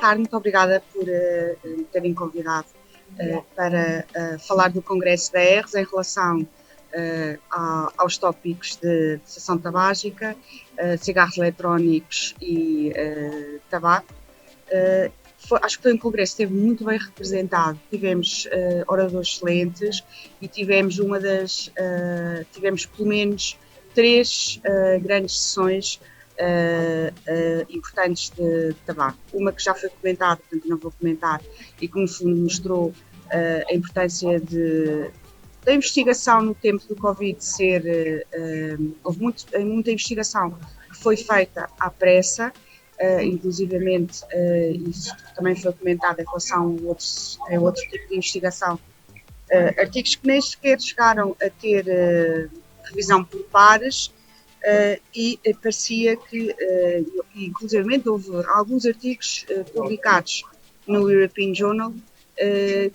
tarde, muito obrigada por me terem convidado para falar do Congresso da ERRS em relação aos tópicos de cessação tabágica, cigarros eletrónicos e tabaco. Acho que foi um congresso que esteve muito bem representado, tivemos oradores excelentes e tivemos tivemos pelo menos 3 grandes sessões importantes de tabaco. Uma que já foi comentada, portanto não vou comentar, e que no fundo mostrou a importância da investigação no tempo do Covid houve muita investigação que foi feita à pressa, inclusivamente isso também foi comentado em relação a outro tipo de investigação, artigos que nem sequer chegaram a ter revisão por pares, e parecia que, inclusivamente, houve alguns artigos publicados no European Journal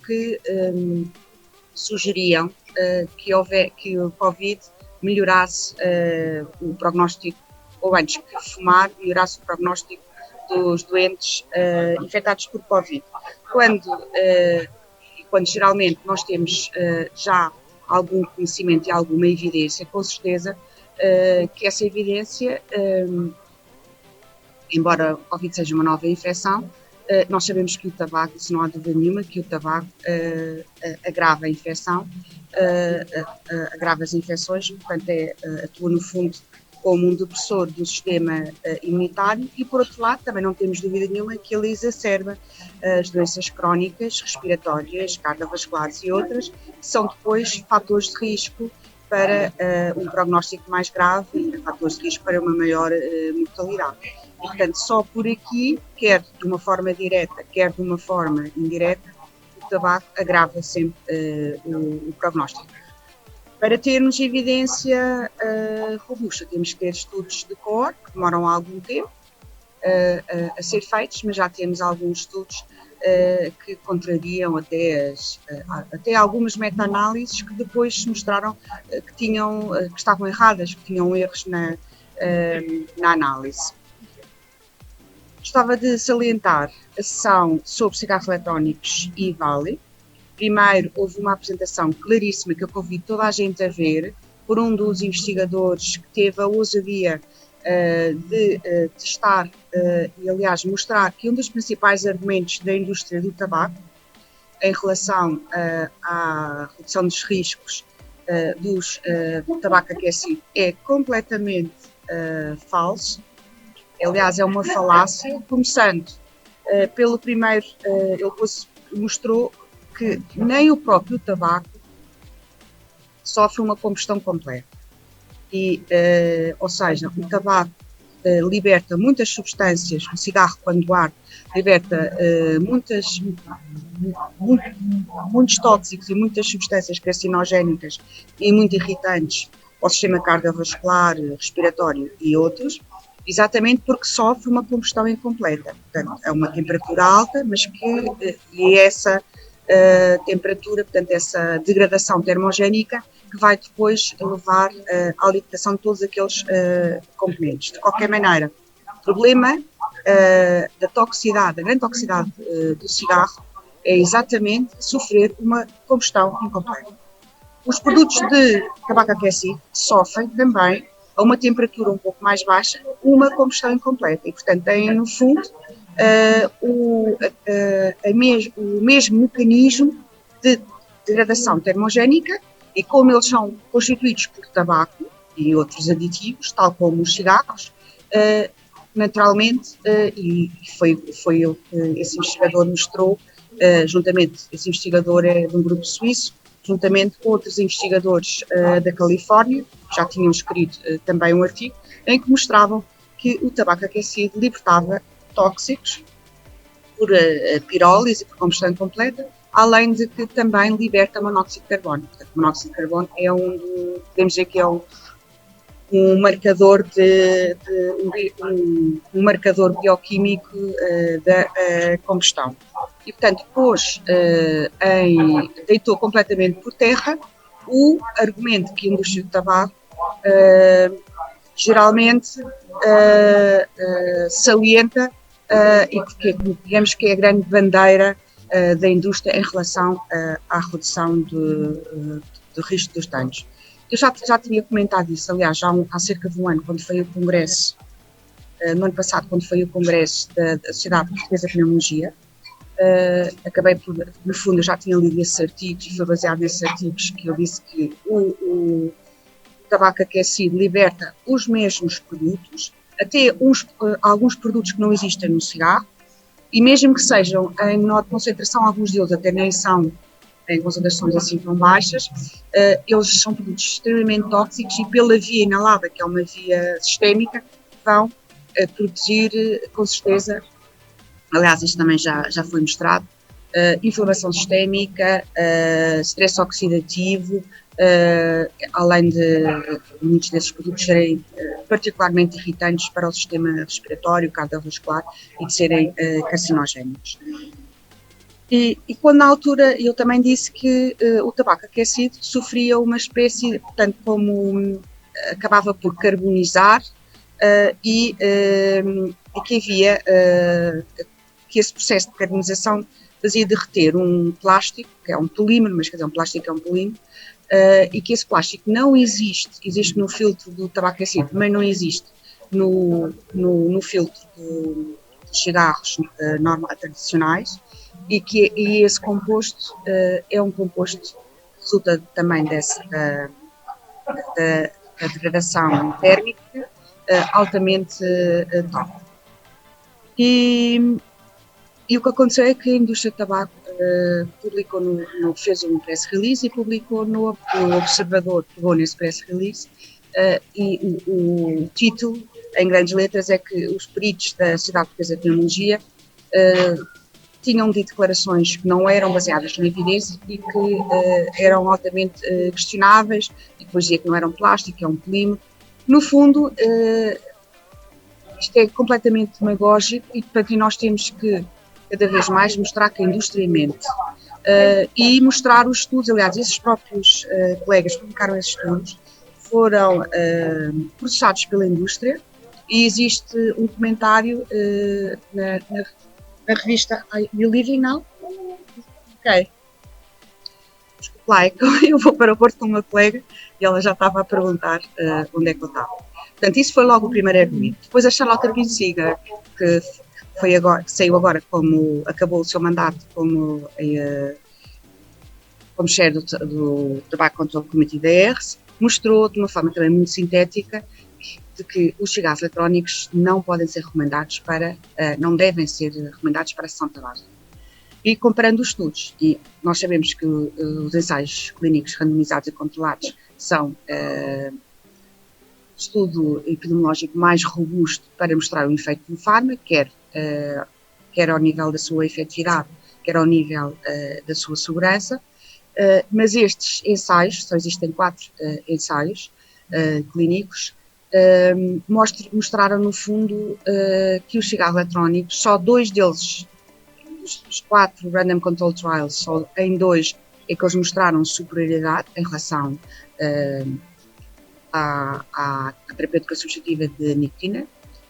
que sugeriam que o Covid melhorasse o prognóstico, ou antes que fumar melhorasse o prognóstico dos doentes infectados por Covid. Quando geralmente nós temos já algum conhecimento e alguma evidência, com certeza, que essa evidência, embora o Covid seja uma nova infecção, nós sabemos que o tabaco, isso não há dúvida nenhuma, que o tabaco agrava a infecção, agrava as infecções, portanto atua no fundo como um depressor do sistema imunitário e, por outro lado, também não temos dúvida nenhuma que ele exacerba as doenças crónicas, respiratórias, cardiovasculares e outras, que são depois fatores de risco para um prognóstico mais grave e fatores de risco para uma maior mortalidade. E, portanto, só por aqui, quer de uma forma direta, quer de uma forma indireta, o tabaco agrava sempre o prognóstico. Para termos evidência robusta, temos que ter estudos de coorte, que demoram algum tempo a ser feitos, mas já temos alguns estudos que contrariam até algumas meta-análises que depois mostraram que estavam erradas, que tinham erros na análise. Gostava de salientar a sessão sobre cigarros eletrónicos e Vale. Primeiro, houve uma apresentação claríssima que eu convido toda a gente a ver, por um dos investigadores que teve a ousadia de testar e, aliás, mostrar que um dos principais argumentos da indústria do tabaco em relação à redução dos riscos do tabaco aquecido é completamente falso. Aliás, é uma falácia, começando pelo primeiro, ele mostrou que nem o próprio tabaco sofre uma combustão completa. Ou seja, o tabaco liberta muitas substâncias, o cigarro quando arde liberta muitos tóxicos e muitas substâncias carcinogénicas e muito irritantes ao sistema cardiovascular, respiratório e outros, exatamente porque sofre uma combustão incompleta. Portanto, é uma temperatura alta, mas e essa temperatura, portanto, essa degradação termogénica que vai depois levar à liquidação de todos aqueles componentes. De qualquer maneira, o problema da toxicidade, da grande toxicidade do cigarro é exatamente sofrer uma combustão incompleta. Os produtos de tabaco aquecido sofrem também, a uma temperatura um pouco mais baixa, uma combustão incompleta e, portanto, têm, no fundo, o mesmo mecanismo de degradação termogénica e como eles são constituídos por tabaco e outros aditivos, tal como os cigarros, naturalmente, e foi ele que esse investigador mostrou, esse investigador é de um grupo suíço, juntamente com outros investigadores da Califórnia, já tinham escrito também um artigo, em que mostravam que o tabaco aquecido libertava tóxicos por pirólise e por combustão completa, além de que também liberta monóxido de carbono. Portanto, o monóxido de carbono é podemos dizer que é um marcador um marcador bioquímico da combustão. E, portanto, deitou completamente por terra o argumento que a indústria do tabaco geralmente salienta e que digamos que é a grande bandeira da indústria em relação à redução do risco dos danos. Eu já tinha comentado isso, aliás, há cerca de um ano, quando foi o congresso, no ano passado, quando foi o congresso da Sociedade Portuguesa de Pneumologia. Acabei por, no fundo, eu já tinha lido esses artigos e foi baseado nesses artigos que eu disse que o tabaco aquecido liberta os mesmos produtos, até alguns produtos que não existem no cigarro, e mesmo que sejam em menor concentração, alguns deles até nem são em concentrações assim tão baixas, eles são produtos extremamente tóxicos e pela via inalada, que é uma via sistémica, vão produzir, com certeza, aliás, isto também já foi mostrado, inflamação sistémica, stress oxidativo, além de muitos desses produtos serem particularmente irritantes para o sistema respiratório, cardiovascular e de serem carcinogénicos. E quando na altura eu também disse que o tabaco aquecido sofria uma espécie, portanto, como acabava por carbonizar e que havia que esse processo de carbonização fazia derreter um plástico, que é um polímero, mas quer dizer, um plástico é um polímero, e que esse plástico não existe no filtro do tabaco aquecido, mas não existe no filtro dos cigarros tradicionais, e esse composto é um composto que resulta também da degradação térmica altamente tóxica. E o que aconteceu é que a indústria do tabaco publicou fez um press release e publicou no Observador, pegou nesse press release, e o título, em grandes letras, é que os peritos da Sociedade Portuguesa de Pneumologia tinham de declarações que não eram baseadas em evidência e que eram altamente questionáveis, e depois dizia que não eram plástico, que é um polímero. No fundo, isto é completamente demagógico e, portanto, nós temos que cada vez mais mostrar que a indústria mente e mostrar os estudos. Aliás, esses próprios colegas que publicaram esses estudos foram processados pela indústria e existe um comentário na revista You Living Now? Ok. Desculpe lá, é que eu vou para o aeroporto com uma colega e ela já estava a perguntar onde é que eu estava. Portanto, isso foi logo o primeiro argumento. Depois a Charlotte Ergin-Siga, que saiu agora acabou o seu mandato como chefe do Tobacco Control Committee da ERS, mostrou de uma forma também muito sintética de que os cigarros eletrónicos não podem ser recomendados não devem ser recomendados para a sessão tabágica. E comparando os estudos, e nós sabemos que os ensaios clínicos randomizados e controlados são estudo epidemiológico mais robusto para mostrar o efeito do fármaco, quer ao nível da sua efetividade, quer ao nível da sua segurança, mas estes ensaios, só existem 4 ensaios clínicos, mostraram no fundo que os cigarros eletrónicos, só 2 deles, dos 4 Random Control Trials, só em 2 é que eles mostraram superioridade em relação à terapêutica substitutiva de nicotina,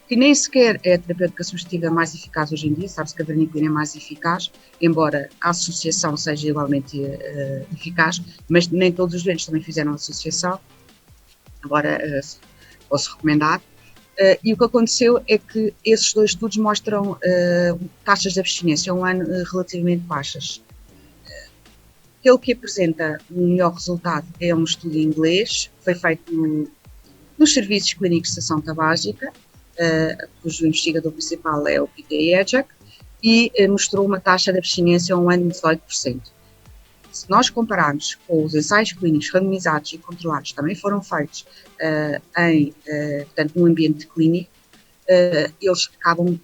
que nem sequer é a terapêutica substitutiva mais eficaz hoje em dia. Sabe-se que a vareniclina é mais eficaz, embora a associação seja igualmente eficaz, mas nem todos os doentes também fizeram associação, agora posso recomendar. E o que aconteceu é que esses 2 estudos mostram taxas de abstinência um ano relativamente baixas. Aquele que apresenta o melhor resultado é um estudo em inglês, foi feito nos serviços clínicos de estação tabágica, cujo investigador principal é o Peter Ejak, e mostrou uma taxa de abstinência um ano de 18%. Se nós compararmos com os ensaios clínicos randomizados e controlados, também foram feitos portanto, num ambiente clínico, eles acabam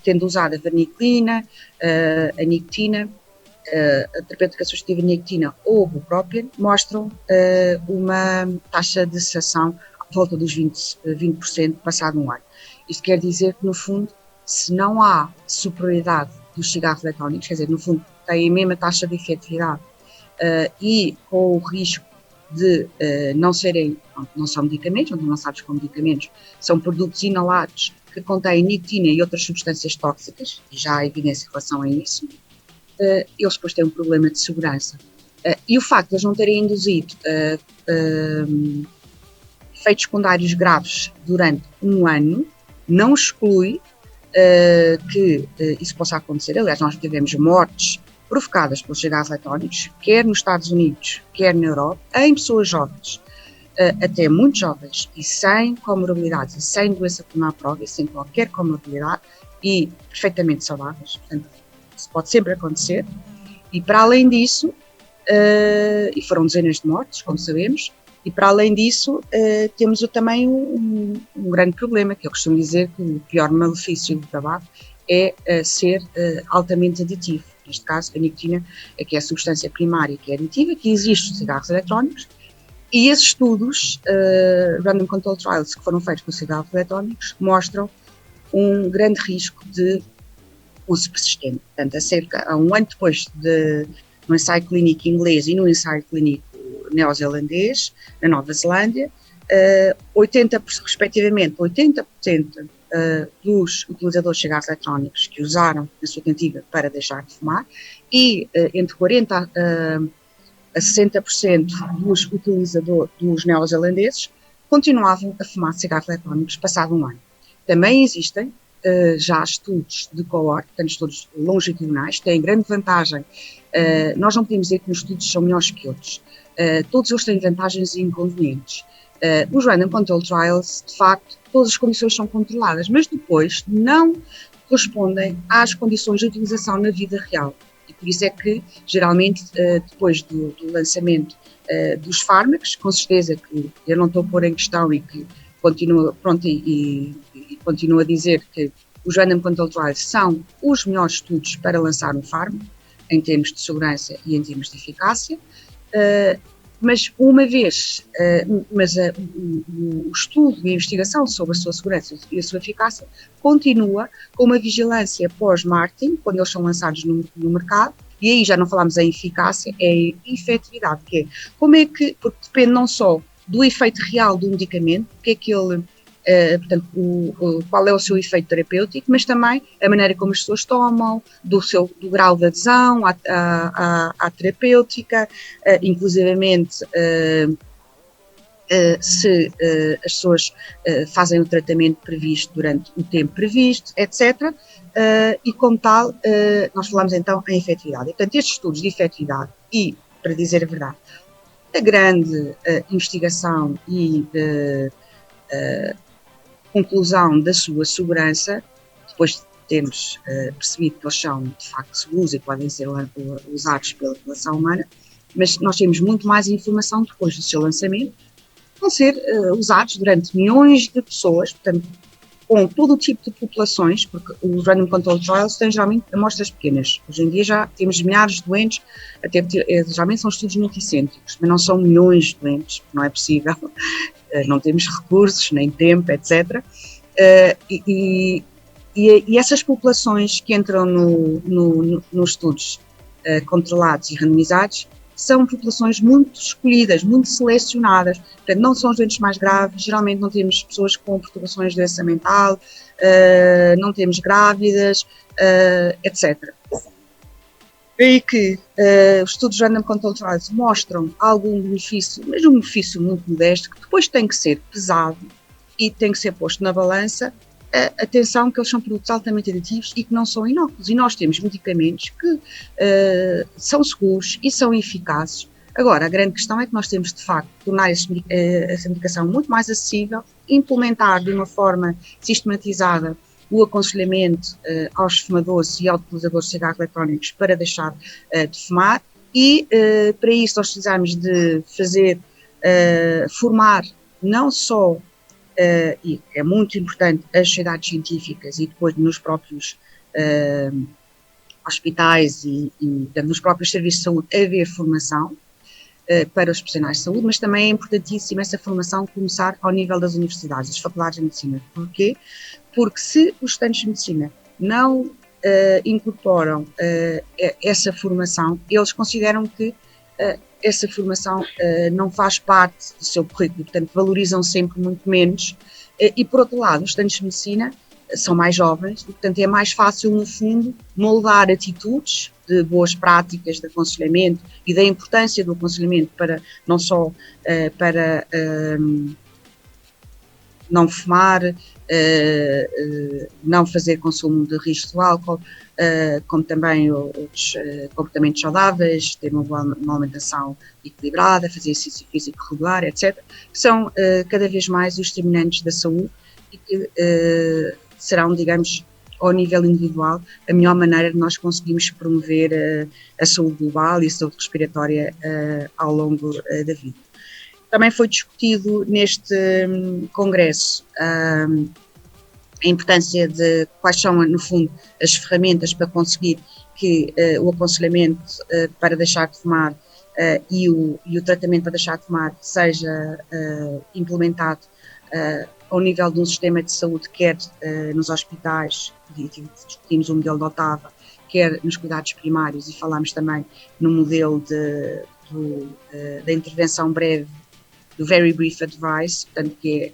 tendo usado a vareniclina, a nicotina, a terapêutica substitutiva de nicotina ou o bupropion, mostram uma taxa de cessação à volta dos 20% passado um ano. Isto quer dizer que, no fundo, se não há superioridade dos cigarros eletrónicos, quer dizer, no fundo, têm a mesma taxa de efetividade e com o risco de não são medicamentos, não estão lançados como medicamentos, são produtos inalados que contêm nicotina e outras substâncias tóxicas, e já há evidência em relação a isso, eles depois têm um problema de segurança. E o facto de eles não terem induzido efeitos secundários graves durante um ano não exclui que isso possa acontecer. Aliás, nós tivemos mortes provocadas pelos cigarros eletrónicos, quer nos Estados Unidos, quer na Europa, em pessoas jovens, até muito jovens, e sem comorbilidades, e sem doença pulmonar prévia, sem qualquer comorbilidade, e perfeitamente saudáveis. Portanto, isso pode sempre acontecer. E para além disso, e foram dezenas de mortes, como sabemos, e para além disso, temos também um grande problema, que eu costumo dizer que o pior malefício do tabaco é ser altamente aditivo. Neste caso, a nicotina, que é a substância primária que é aditiva, que existe nos cigarros eletrónicos, e esses estudos, Random Control Trials, que foram feitos com cigarros eletrónicos, mostram um grande risco de uso persistente. Portanto, a um ano depois no ensaio clínico inglês e no ensaio clínico neozelandês, na Nova Zelândia, respectivamente 80% dos utilizadores de cigarros eletrónicos que usaram a sua tentativa para deixar de fumar e entre 40% a 60% dos neozelandeses continuavam a fumar cigarros eletrónicos passado um ano. Também existem já estudos de coorte, portanto estudos longitudinais, que têm grande vantagem. Nós não podemos dizer que os estudos são melhores que outros. Todos eles têm vantagens e inconvenientes. Os Random Control Trials, de facto, todas as condições são controladas, mas depois não correspondem às condições de utilização na vida real. E por isso é que, geralmente, depois do lançamento dos fármacos, com certeza que eu não estou a pôr em questão e que continuo a dizer que os Random Control Trials são os melhores estudos para lançar um fármaco, em termos de segurança e em termos de eficácia, mas o estudo e a investigação sobre a sua segurança e a sua eficácia continua com uma vigilância pós-marketing, quando eles são lançados no mercado, e aí já não falamos em eficácia, é em efetividade, que é como é que, porque depende não só do efeito real do medicamento, que é que ele, portanto, qual é o seu efeito terapêutico, mas também a maneira como as pessoas tomam, do grau de adesão à terapêutica, inclusivamente se as pessoas fazem o tratamento previsto durante o tempo previsto, etc. E como tal, nós falamos então em efetividade. E, portanto, estes estudos de efetividade e, para dizer a verdade, a grande investigação e conclusão da sua segurança, depois de termos percebido que eles são de facto seguros e podem ser usados pela população humana, mas nós temos muito mais informação depois do seu lançamento, vão ser usados durante milhões de pessoas, portanto, com todo o tipo de populações, porque os Random Control Trials têm geralmente amostras pequenas. Hoje em dia já temos milhares de doentes, até geralmente são estudos multicêntricos, mas não são milhões de doentes, não é possível, não temos recursos, nem tempo, etc. E essas populações que entram nos estudos controlados e randomizados são populações muito escolhidas, muito selecionadas, portanto não são os doentes mais graves, geralmente não temos pessoas com perturbações de doença mental, não temos grávidas, etc. Daí que os estudos Random Control Trials mostram algum benefício, mas um benefício muito modesto, que depois tem que ser pesado e tem que ser posto na balança. Atenção que eles são produtos altamente aditivos e que não são inóculos, e nós temos medicamentos que são seguros e são eficazes. Agora, a grande questão é que nós temos de facto tornar essa medicação muito mais acessível, implementar de uma forma sistematizada o aconselhamento aos fumadores e aos utilizadores de cigarros eletrónicos para deixar de fumar, e para isso nós precisamos de formar não só e é muito importante as sociedades científicas e depois nos próprios hospitais e nos próprios serviços de saúde haver formação para os profissionais de saúde, mas também é importantíssima essa formação começar ao nível das universidades, das faculdades de medicina. Porquê? Porque se os estudantes de medicina não incorporam essa formação, eles consideram que essa formação não faz parte do seu currículo, portanto valorizam sempre muito menos, e por outro lado os estudantes de medicina são mais jovens, e, portanto, é mais fácil, no fundo, moldar atitudes de boas práticas de aconselhamento e da importância do aconselhamento para não só para não fumar, não fazer consumo de risco de álcool, como também outros comportamentos saudáveis, ter uma boa alimentação equilibrada, fazer exercício físico regular, etc., que são cada vez mais os determinantes da saúde e que serão, digamos, ao nível individual, a melhor maneira de nós conseguirmos promover a saúde global e a saúde respiratória ao longo da vida. Também foi discutido neste congresso a importância de quais são, no fundo, as ferramentas para conseguir que o aconselhamento para deixar de fumar e o tratamento para deixar de fumar seja implementado ao nível de um sistema de saúde, quer nos hospitais, discutimos o modelo de Otava, quer nos cuidados primários, e falámos também no modelo da intervenção breve, do Very Brief Advice, portanto, que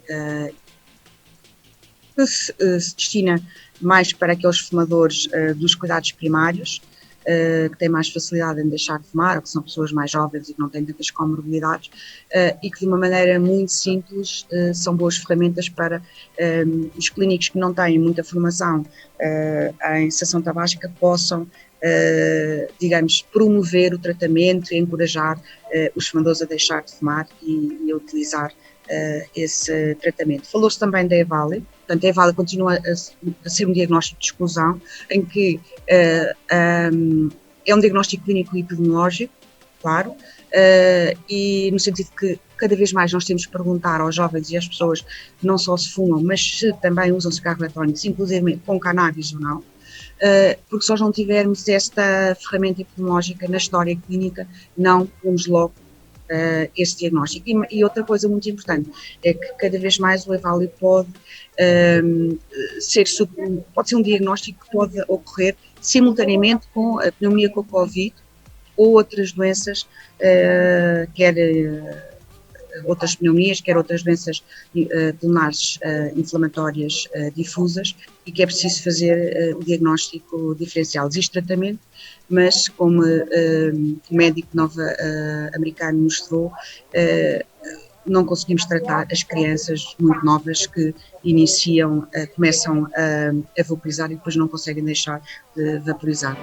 se destina mais para aqueles fumadores dos cuidados primários, que têm mais facilidade em deixar de fumar, ou que são pessoas mais jovens e que não têm tantas comorbilidades, e que de uma maneira muito simples são boas ferramentas para os clínicos que não têm muita formação em cessação tabágica possam, digamos, promover o tratamento e encorajar os fumadores a deixar de fumar e a utilizar esse tratamento. Falou-se também da EVALI. Portanto, a EVALI continua a ser um diagnóstico de exclusão, em que é um diagnóstico clínico e epidemiológico, claro, e no sentido que cada vez mais nós temos que perguntar aos jovens e às pessoas que não só se fumam, mas se também usam cigarros eletrónicos, inclusive com cannabis ou não, porque se nós não tivermos esta ferramenta epidemiológica na história clínica, não pomos logo esse diagnóstico. E outra coisa muito importante é que cada vez mais o EVALI pode ser um diagnóstico que pode ocorrer simultaneamente com a pneumonia com a Covid ou outras doenças, quer outras pneumonias, quer outras doenças pulmonares inflamatórias difusas, e que é preciso fazer o diagnóstico diferencial. Existe tratamento, mas como o médico americano mostrou, não conseguimos tratar as crianças muito novas que começam a vaporizar e depois não conseguem deixar de vaporizar.